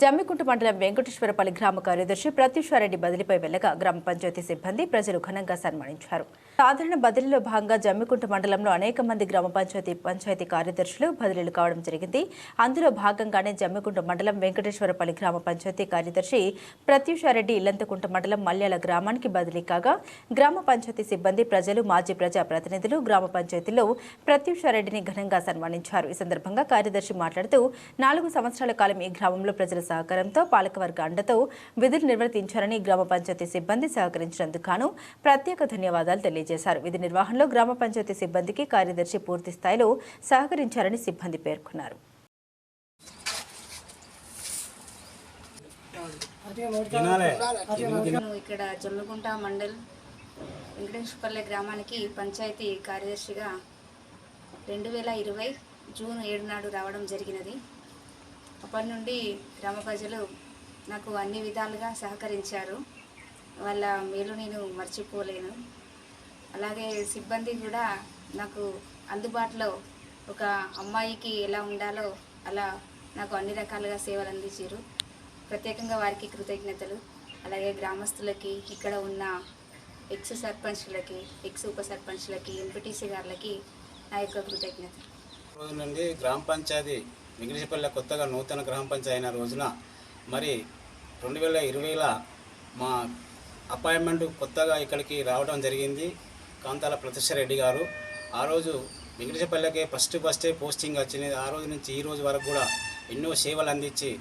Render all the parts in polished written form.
జమ్మికుంట మండలం వెంకటేశ్వరపల్లి గ్రామ కార్యదర్శి ప్రత్యూషారెడ్డి బదిలీపై వెళ్లగా గ్రామ పంచాయతీ సిబ్బంది ప్రజలు ఘనంగా సన్మానించారు. సాధారణ బదిలీలో భాగంగా జమ్మికుంట మండలంలో అనేక మంది గ్రామ పంచాయతీ కార్యదర్శులు బదిలీలు కావడం జరిగింది. అందులో భాగంగానే జమ్మికుంట మండలం వెంకటేశ్వరపల్లి గ్రామ పంచాయతీ కార్యదర్శి ప్రత్యూషారెడ్డి ఇల్లంతకుంట మండలం మల్యాల గ్రామానికి బదిలీ కాగా గ్రామ పంచాయతీ సిబ్బంది ప్రజలు మాజీ ప్రజా ప్రతినిధులు గ్రామ పంచాయతీలో ప్రత్యూషారెడ్డిని ఘనంగా సన్మానించారు. ఈ సందర్భంగా కార్యదర్శి మాట్లాడుతూ 4 సంవత్సరాల కాలం ఈ గ్రామంలో ప్రజల సహకారంతో పాలకవర్గ అండతో విధులు నిర్వర్తించారని గ్రామ పంచాయతీ సిబ్బంది సహకరించినందుకు గాను ప్రత్యేక ధన్యవాదాలు తెలియజేశారు. విధి నిర్వహణలో గ్రామ పంచాయతీ సిబ్బందికి కార్యదర్శి పూర్తి స్థాయిలో సహకరించారని సిబ్బంది పేర్కొన్నారు. ఇక్కడ జమ్మికుంట మండల్ వెంకటేశ్వరపల్లి గ్రామానికి పంచాయతీ కార్యదర్శిగా 2020 జూన్ 7 నాడు రావడం జరిగినది. అప్పటి నుండి గ్రామ ప్రజలు నాకు అన్ని విధాలుగా సహకరించారు. వాళ్ళ మేలు నేను మర్చిపోలేను. అలాగే సిబ్బంది కూడా నాకు అందుబాటులో ఒక అమ్మాయికి ఎలా ఉండాలో అలా నాకు అన్ని రకాలుగా సేవలు అందించారు. ప్రత్యేకంగా వారికి కృతజ్ఞతలు. అలాగే గ్రామస్తులకి, ఇక్కడ ఉన్న ఎక్స్ సర్పంచ్లకి, ఎక్స్ ఉప సర్పంచ్లకి, ఎంపీటీసీ గారులకి నా యొక్క కృతజ్ఞతలు. రోజు నుండి గ్రామ పంచాయతీ వెంకటేశ్వరపల్లి కొత్తగా నూతన గ్రామ పంచాయతీ అయిన రోజున మరి 2020లో మా అపాయింట్మెంట్ కొత్తగా ఇక్కడికి రావడం జరిగింది. కాంతాల ప్రత్యూషారెడ్డి గారు ఆ రోజు వెంకటేశ్వరపల్లికి ఫస్టే పోస్టింగ్ వచ్చింది. ఆ రోజు నుంచి ఈ రోజు వరకు కూడా ఎన్నో సేవలు అందించి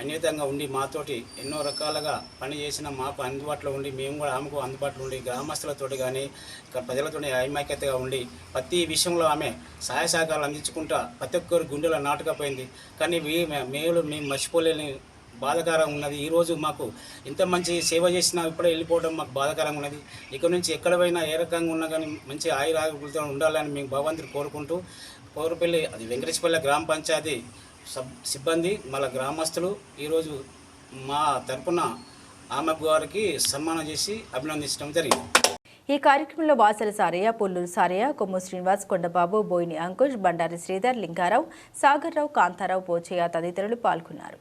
అన్నితంగా ఉండి మాతోటి ఎన్నో రకాలుగా పని చేసిన మాకు అందుబాటులో ఉండి మేము కూడా ఆమెకు అందుబాటులో ఉండి గ్రామస్తులతోటి కానీ ఇక్కడ ప్రజలతో ఐమైక్యతగా ఉండి ప్రతి విషయంలో ఆమె సహాయ సహకారాలు అందించుకుంటా ప్రతి ఒక్కరు గుండెలో నాటుకపోయింది. కానీ మేము మర్చిపోలేని బాధాకరంగా ఉన్నది. ఈరోజు మాకు ఇంత మంచి సేవ చేసినా ఇప్పుడే వెళ్ళిపోవడం మాకు బాధాకరంగా ఉన్నది. ఇక్కడ నుంచి ఎక్కడ పోయినా ఏ రకంగా ఉన్నా కానీ మంచి ఆయురారోగ్యాలతో ఉండాలని మేము భగవంతుడు కోరుకుంటూ కోరుపల్లి అది వెంకటేశ్వరపల్లి గ్రామ పంచాయతీ సిబ్బంది మళ్ళీ గ్రామస్తులు ఈరోజు మా తరపున ఆమె గారికి సన్మానం చేసి అభినందించడం జరిగింది. ఈ కార్యక్రమంలో వాసల సారయ్య, పుల్లూరు సారయ్య, కొమ్ము శ్రీనివాస్, కొండబాబు, బోయిని అంకుష్, బండారి శ్రీధర్, లింగారావు, సాగర్రావు, కాంతారావు, పోచయ్య తదితరులు పాల్గొన్నారు.